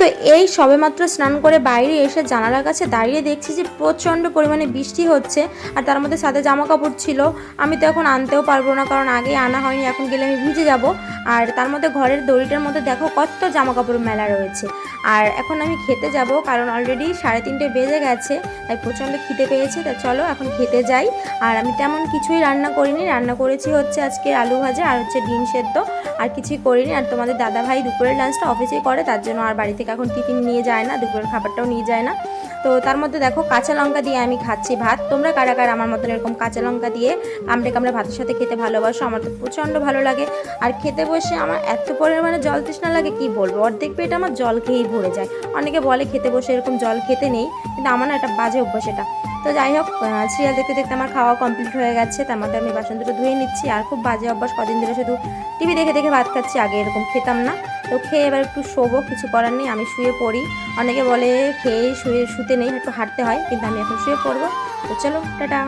তো এই সবেমাত্র স্নান করে বাইরে এসে জানালার কাছে দাঁড়িয়ে দেখছি যে প্রচণ্ড পরিমাণে বৃষ্টি হচ্ছে, আর তার মধ্যে সাথে জামা কাপড় ছিল। আমি তো এখন আনতেও পারবো না, কারণ আগে আনা হয়নি, এখন গেলে আমি ভিজে যাব। আর তার মধ্যে ঘরের দড়িটার মধ্যে দেখো কত জামা কাপড় মেলা রয়েছে। আর এখন আমি খেতে যাব, কারণ অলরেডি 3:30 বেজে গেছে, তাই প্রচণ্ড খিদে পেয়েছে। তা চলো এখন খেতে যাই। আর আমি তেমন কিছুই রান্না করিনি, রান্না করেছি হচ্ছে আজকে আলু ভাজা আর হচ্ছে ডিম সেদ্ধ, আর কিছুই করিনি। আর তোমাদের দাদা ভাই দুপুরের লাঞ্চটা অফিসেই করে, তার জন্য আর বাড়ি থেকে এখন টিফিন নিয়ে যায় না, দুপুরের খাবারটাও নিয়ে যায় না। তো তার মধ্যে দেখো কাঁচা লঙ্কা দিয়ে আমি খাচ্ছি ভাত। তোমরা কারা কারা আমার মতন এরকম কাঁচা লঙ্কা দিয়ে কামড়ে কামড়ে ভাতের সাথে খেতে ভালোবাসো? আমার তো প্রচণ্ড ভালো লাগে। আর খেতে বসে আমার এত পরিমাণে জল তৃষ্ণা লাগে কি বলবো, অর্ধেক পেট আমার জল খেয়েই ভরে যায়। অনেকে বলে খেতে বসে এরকম জল খেতে নেই, কিন্তু আমার না একটা বাজে অভ্যাস এটা। তো যাই হোক, সিরিয়াল দেখতে দেখতে আমার খাওয়া কমপ্লিট হয়ে গেছে, তার মধ্যে আমি বাসন দুটো ধুয়ে নিচ্ছি। আর খুব বাজে অভ্যাস, কদিন ধরে শুধু টিভি দেখে দেখে ভাত খাচ্ছি, আগে এরকম খেতাম না। তো খেয়ে এবার একটু শোবো, কিছু করার নেই, আমি শুয়ে পড়ি। অনেকে বলে খেয়ে শুতে নেই, একটু হাঁটতে হয়, কিন্তু আমি এখন শুয়ে পড়বো। তো চলো, টাটা।